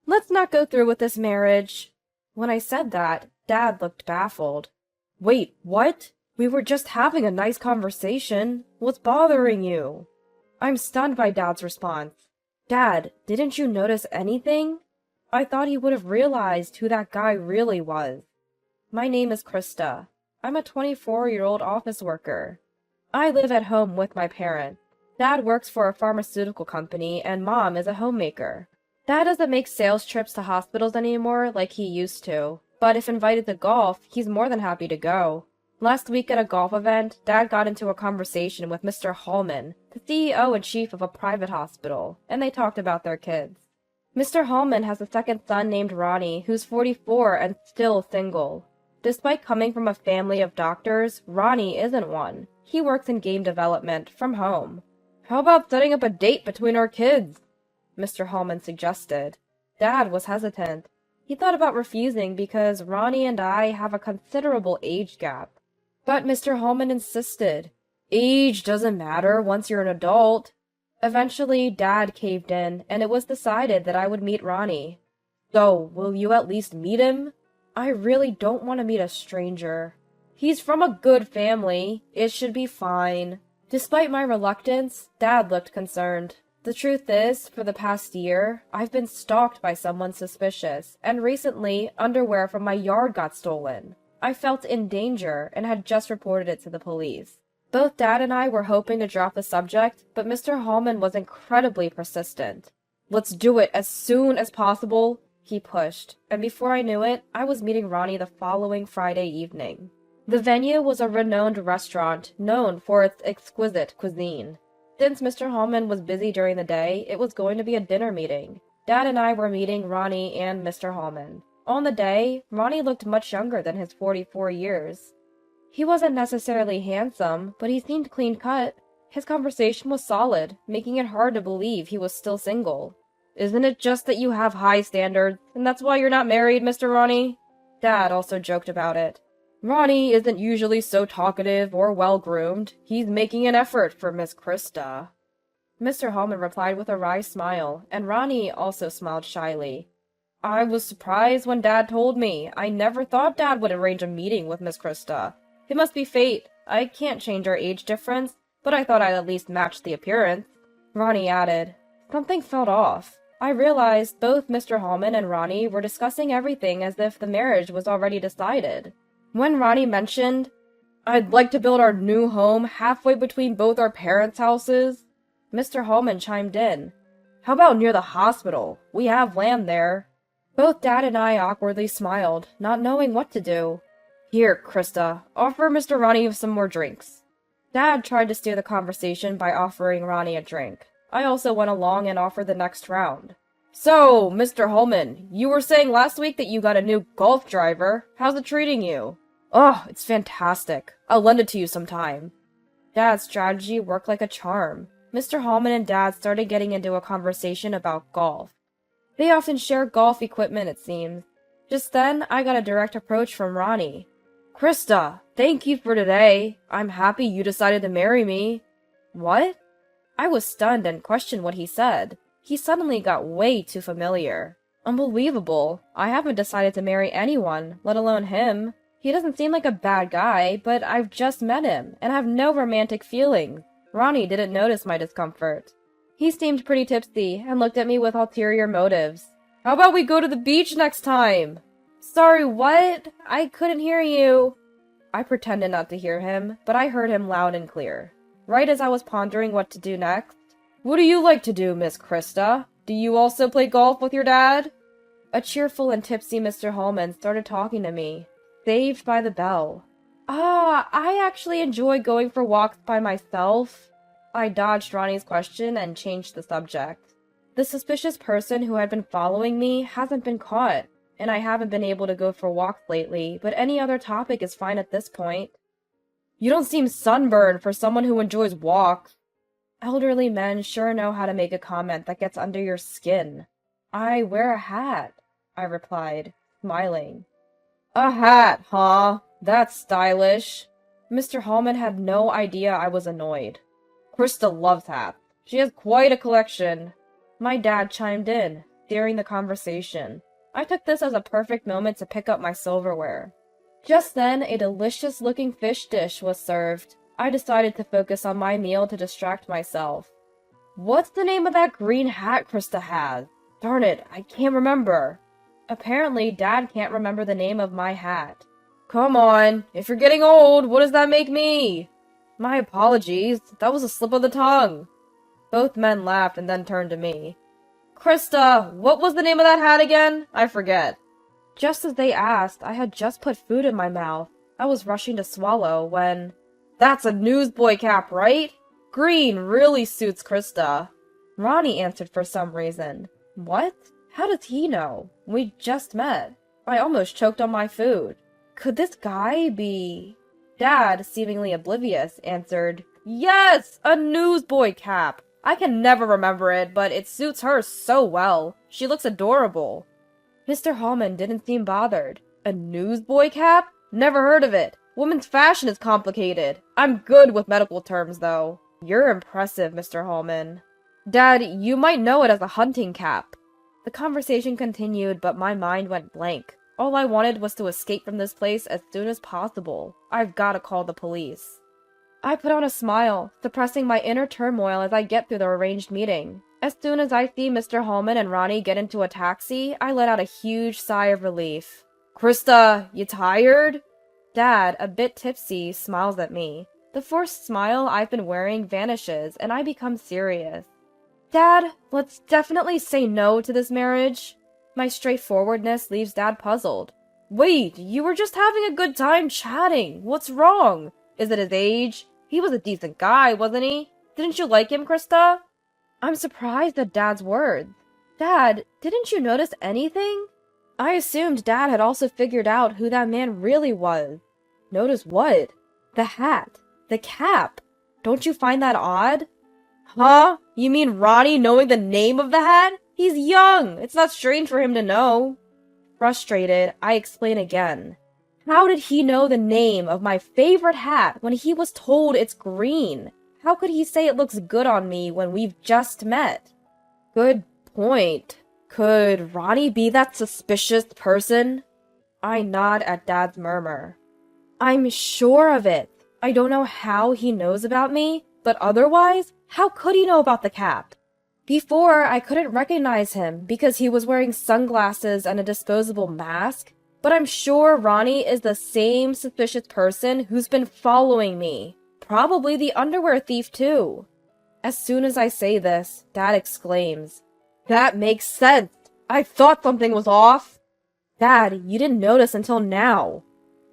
Let's not go through with this marriage." When I said that, Dad looked baffled. "Wait, what? We were just having a nice conversation. What's bothering you?" I'm stunned by Dad's response. "Dad, didn't you notice anything?" I thought he would have realized who that guy really was. "My name is Krista. I'm a 24-year-old office worker. I live at home with my parents. Dad works for a pharmaceutical company, and Mom is a homemaker. Dad doesn't make sales trips to hospitals anymore like he used to, but if invited to golf, he's more than happy to go. Last week at a golf event, Dad got into a conversation with Mr. Hallman, the CEO and chief of a private hospital, and they talked about their kids. Mr. Hallman has a second son named Ronnie, who's 44 and still single. Despite coming from a family of doctors, Ronnie isn't one. He works in game development from home. "How about setting up a date between our kids?" Mr. Hallman suggested. Dad was hesitant. He thought about refusing because Ronnie and I have a considerable age gap. But Mr. Hallman insisted. "Age doesn't matter once you're an adult." Eventually, Dad caved in, and it was decided that I would meet Ronnie. "So, will you at least meet him?" "I really don't want to meet a stranger." "He's from a good family. It should be fine." Despite my reluctance, Dad looked concerned. The truth is, for the past year, I've been stalked by someone suspicious, and recently, underwear from my yard got stolen. I felt in danger and had just reported it to the police. Both Dad and I were hoping to drop the subject, but Mr. Hallman was incredibly persistent. "Let's do it as soon as possible," he pushed, and before I knew it, I was meeting Ronnie the following Friday evening. The venue was a renowned restaurant known for its exquisite cuisine. Since Mr. Hallman was busy during the day, it was going to be a dinner meeting. Dad and I were meeting Ronnie and Mr. Hallman. On the day, Ronnie looked much younger than his 44 years. He wasn't necessarily handsome, but he seemed clean-cut. His conversation was solid, making it hard to believe he was still single. "Isn't it just that you have high standards, and that's why you're not married, Mr. Ronnie?" Dad also joked about it. "Ronnie isn't usually so talkative or well-groomed. He's making an effort for Miss Krista." Mr. Hallman replied with a wry smile, and Ronnie also smiled shyly. "I was surprised when Dad told me. I never thought Dad would arrange a meeting with Miss Krista. It must be fate. I can't change our age difference, but I thought I'd at least match the appearance." Ronnie added. Something felt off. I realized both Mr. Hallman and Ronnie were discussing everything as if the marriage was already decided. When Ronnie mentioned, "I'd like to build our new home halfway between both our parents' houses," Mr. Hallman chimed in. "How about near the hospital? We have land there." Both Dad and I awkwardly smiled, not knowing what to do. "Here, Krista, offer Mr. Ronnie some more drinks." Dad tried to steer the conversation by offering Ronnie a drink. I also went along and offered the next round. "So, Mr. Hallman, you were saying last week that you got a new golf driver. How's it treating you?" "Oh, it's fantastic. I'll lend it to you sometime." Dad's strategy worked like a charm. Mr. Hallman and Dad started getting into a conversation about golf. They often share golf equipment, it seems. Just then, I got a direct approach from Ronnie. "Krista, thank you for today. I'm happy you decided to marry me." "What?" I was stunned and questioned what he said. He suddenly got way too familiar. Unbelievable. I haven't decided to marry anyone, let alone him. He doesn't seem like a bad guy, but I've just met him, and have no romantic feelings. Ronnie didn't notice my discomfort. He seemed pretty tipsy, and looked at me with ulterior motives. "How about we go to the beach next time?" "Sorry, what? I couldn't hear you." I pretended not to hear him, but I heard him loud and clear. Right as I was pondering what to do next, "What do you like to do, Miss Krista? Do you also play golf with your dad?" A cheerful and tipsy Mr. Hallman started talking to me. Saved by the bell. I actually enjoy going for walks by myself." I dodged Ronnie's question and changed the subject. The suspicious person who had been following me hasn't been caught, and I haven't been able to go for walks lately, but any other topic is fine at this point. "You don't seem sunburned for someone who enjoys walks." Elderly men sure know how to make a comment that gets under your skin. "I wear a hat," I replied, smiling. "A hat, huh? That's stylish." Mr. Hallman had no idea I was annoyed. "Krista loves hats. She has quite a collection." My dad chimed in. steering the conversation. I took this as a perfect moment to pick up my silverware. Just then, a delicious-looking fish dish was served. I decided to focus on my meal to distract myself. What's the name of that green hat Krista has? Darn it, I can't remember. Apparently, Dad can't remember the name of my hat. Come on, if you're getting old, what does that make me? My apologies, that was a slip of the tongue. Both men laughed and then turned to me. Krista, what was the name of that hat again? I forget. Just as they asked, I had just put food in my mouth. I was rushing to swallow when... That's a newsboy cap, right? Green really suits Krista. Ronnie answered for some reason. What? How does he know? We just met. I almost choked on my food. Could this guy be... Dad, seemingly oblivious, answered, Yes! A newsboy cap! I can never remember it, but it suits her so well. She looks adorable. Mr. Hallman didn't seem bothered. A newsboy cap? Never heard of it. Women's fashion is complicated. I'm good with medical terms, though. You're impressive, Mr. Hallman. Dad, you might know it as a hunting cap. The conversation continued, but my mind went blank. All I wanted was to escape from this place as soon as possible. I've got to call the police. I put on a smile, suppressing my inner turmoil as I get through the arranged meeting. As soon as I see Mr. Hallman and Ronnie get into a taxi, I let out a huge sigh of relief. Krista, you tired? Dad, a bit tipsy, smiles at me. The forced smile I've been wearing vanishes, and I become serious. Dad, let's definitely say no to this marriage. My straightforwardness leaves Dad puzzled. Wait, you were just having a good time chatting. What's wrong? Is it his age? He was a decent guy, wasn't he? Didn't you like him, Krista? I'm surprised at Dad's words. Dad, didn't you notice anything? I assumed Dad had also figured out who that man really was. Notice what? The hat. The cap. Don't you find that odd? Huh? You mean Ronnie knowing the name of the hat? He's young. It's not strange for him to know. Frustrated, I explain again. How did he know the name of my favorite hat when he was told it's green? How could he say it looks good on me when we've just met? Good point. Could Ronnie be that suspicious person? I nod at Dad's murmur. I'm sure of it. I don't know how he knows about me, but otherwise, how could he know about the cap? Before, I couldn't recognize him because he was wearing sunglasses and a disposable mask, but I'm sure Ronnie is the same suspicious person who's been following me. Probably the underwear thief, too. As soon as I say this, Dad exclaims, That makes sense! I thought something was off! Dad, you didn't notice until now.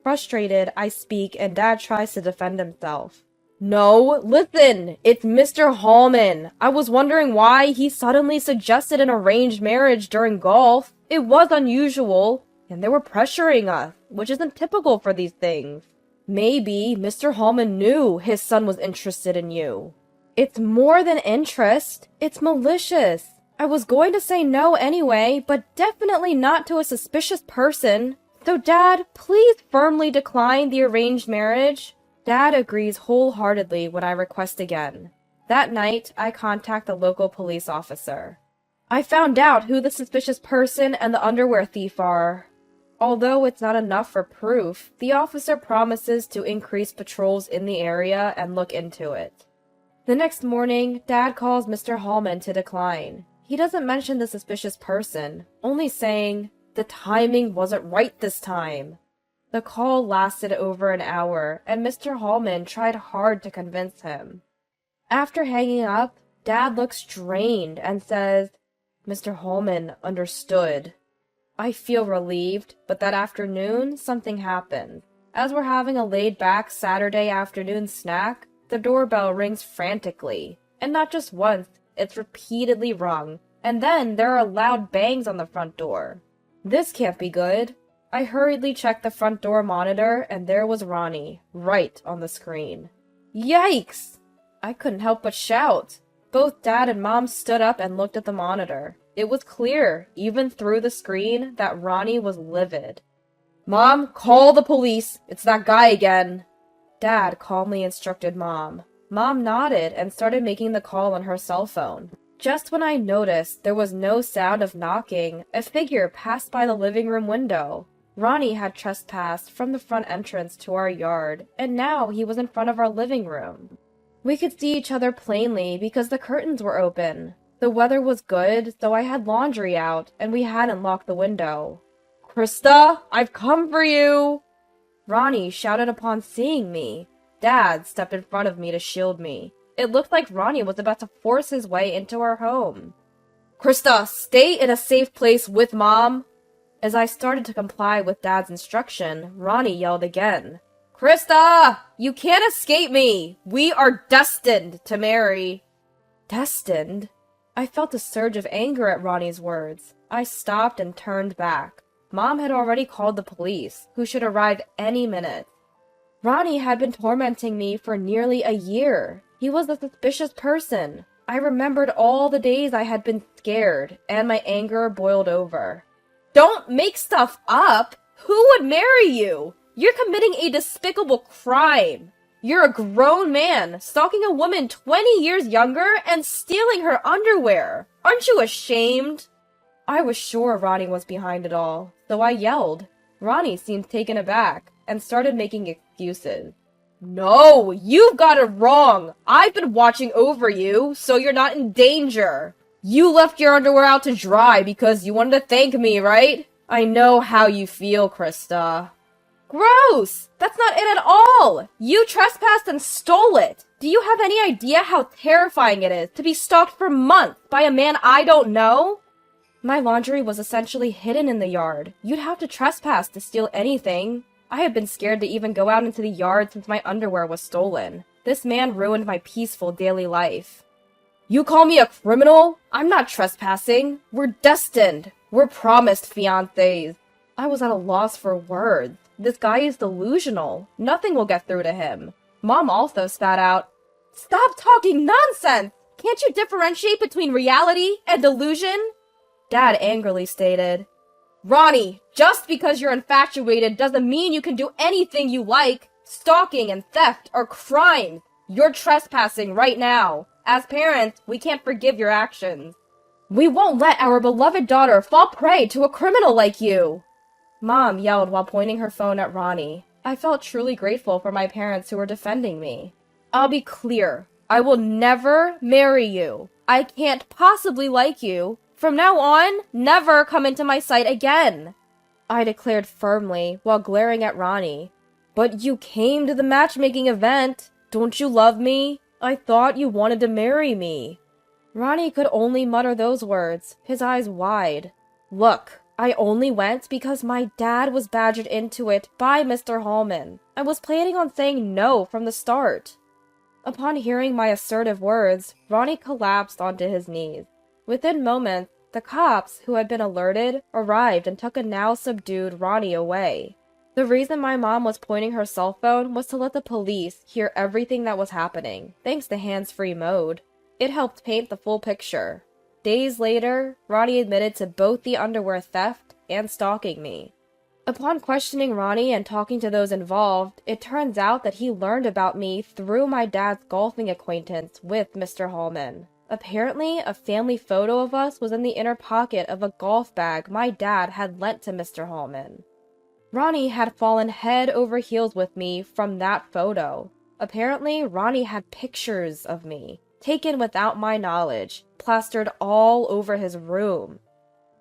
Frustrated, I speak and Dad tries to defend himself. No, listen! It's Mr. Hallman! I was wondering why he suddenly suggested an arranged marriage during golf. It was unusual, and they were pressuring us, which isn't typical for these things. Maybe Mr. Hallman knew his son was interested in you. It's more than interest. It's malicious. I was going to say no anyway, but definitely not to a suspicious person. So Dad, please firmly decline the arranged marriage. Dad agrees wholeheartedly when I request again. That night, I contact the local police officer. I found out who the suspicious person and the underwear thief are. Although it's not enough for proof, the officer promises to increase patrols in the area and look into it. The next morning, Dad calls Mr. Hallman to decline. He doesn't mention the suspicious person, only saying, the timing wasn't right this time. The call lasted over an hour, and Mr. Hallman tried hard to convince him. After hanging up, Dad looks drained and says, Mr. Hallman understood. I feel relieved, but that afternoon, something happened. As we're having a laid-back Saturday afternoon snack, the doorbell rings frantically. And not just once, it's repeatedly rung, and then there are loud bangs on the front door. This can't be good. I hurriedly checked the front door monitor, and there was Ronnie, right on the screen. Yikes! I couldn't help but shout. Both Dad and Mom stood up and looked at the monitor. It was clear, even through the screen, that Ronnie was livid. Mom, call the police! It's that guy again! Dad calmly instructed Mom. Mom nodded and started making the call on her cell phone. Just when I noticed there was no sound of knocking, a figure passed by the living room window. Ronnie had trespassed from the front entrance to our yard, and now he was in front of our living room. We could see each other plainly because the curtains were open. The weather was good, though I had laundry out, and we hadn't locked the window. "Krista, I've come for you!" Ronnie shouted upon seeing me. Dad stepped in front of me to shield me. It looked like Ronnie was about to force his way into our home. "Krista, stay in a safe place with Mom!" As I started to comply with Dad's instruction, Ronnie yelled again. "Krista! You can't escape me! We are destined to marry!" Destined? I felt a surge of anger at Ronnie's words. I stopped and turned back. Mom had already called the police, who should arrive any minute. Ronnie had been tormenting me for nearly a year. He was a suspicious person. I remembered all the days I had been scared, and my anger boiled over. "Don't make stuff up! Who would marry you? You're committing a despicable crime. You're a grown man, stalking a woman 20 years younger and stealing her underwear. Aren't you ashamed?" I was sure Ronnie was behind it all, so I yelled. Ronnie seemed taken aback and started making excuses. "No, you've got it wrong. I've been watching over you, so you're not in danger. You left your underwear out to dry because you wanted to thank me, right? I know how you feel, Krista." "Gross! That's not it at all! You trespassed and stole it! Do you have any idea how terrifying it is to be stalked for months by a man I don't know?" My laundry was essentially hidden in the yard. You'd have to trespass to steal anything. I had been scared to even go out into the yard since my underwear was stolen. This man ruined my peaceful daily life. "You call me a criminal? I'm not trespassing. We're destined. We're promised fiancés." I was at a loss for words. This guy is delusional. Nothing will get through to him. Mom also spat out, "Stop talking nonsense! Can't you differentiate between reality and delusion?" Dad angrily stated, "Ronnie, just because you're infatuated doesn't mean you can do anything you like. Stalking and theft are crimes. You're trespassing right now. As parents, we can't forgive your actions. We won't let our beloved daughter fall prey to a criminal like you." Mom yelled while pointing her phone at Ronnie. I felt truly grateful for my parents who were defending me. "I'll be clear. I will never marry you. I can't possibly like you. From now on, never come into my sight again," I declared firmly while glaring at Ronnie. "But you came to the matchmaking event. Don't you love me? I thought you wanted to marry me." Ronnie could only mutter those words, his eyes wide. "Look, I only went because my dad was badgered into it by Mr. Hallman. I was planning on saying no from the start." Upon hearing my assertive words, Ronnie collapsed onto his knees. Within moments, the cops, who had been alerted, arrived and took a now subdued Ronnie away. The reason my mom was pointing her cell phone was to let the police hear everything that was happening, thanks to hands-free mode. It helped paint the full picture. Days later, Ronnie admitted to both the underwear theft and stalking me. Upon questioning Ronnie and talking to those involved, it turns out that he learned about me through my dad's golfing acquaintance with Mr. Hallman. Apparently, a family photo of us was in the inner pocket of a golf bag my dad had lent to Mr. Hallman. Ronnie had fallen head over heels with me from that photo. Apparently, Ronnie had pictures of me, taken without my knowledge, plastered all over his room.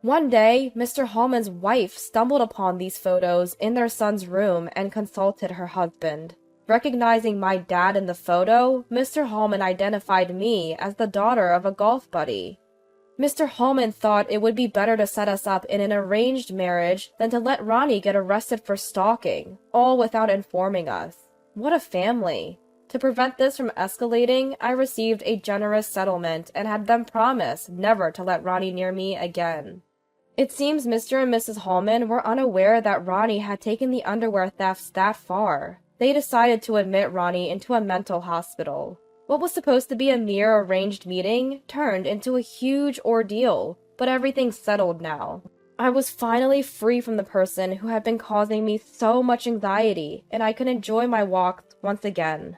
One day, Mr. Hallman's wife stumbled upon these photos in their son's room and consulted her husband. Recognizing my dad in the photo, Mr. Hallman identified me as the daughter of a golf buddy. Mr. Hallman thought it would be better to set us up in an arranged marriage than to let Ronnie get arrested for stalking, all without informing us. What a family! To prevent this from escalating, I received a generous settlement and had them promise never to let Ronnie near me again. It seems Mr. and Mrs. Hallman were unaware that Ronnie had taken the underwear thefts that far. They decided to admit Ronnie into a mental hospital. What was supposed to be a mere arranged meeting turned into a huge ordeal, but everything's settled now. I was finally free from the person who had been causing me so much anxiety, and I could enjoy my walks once again.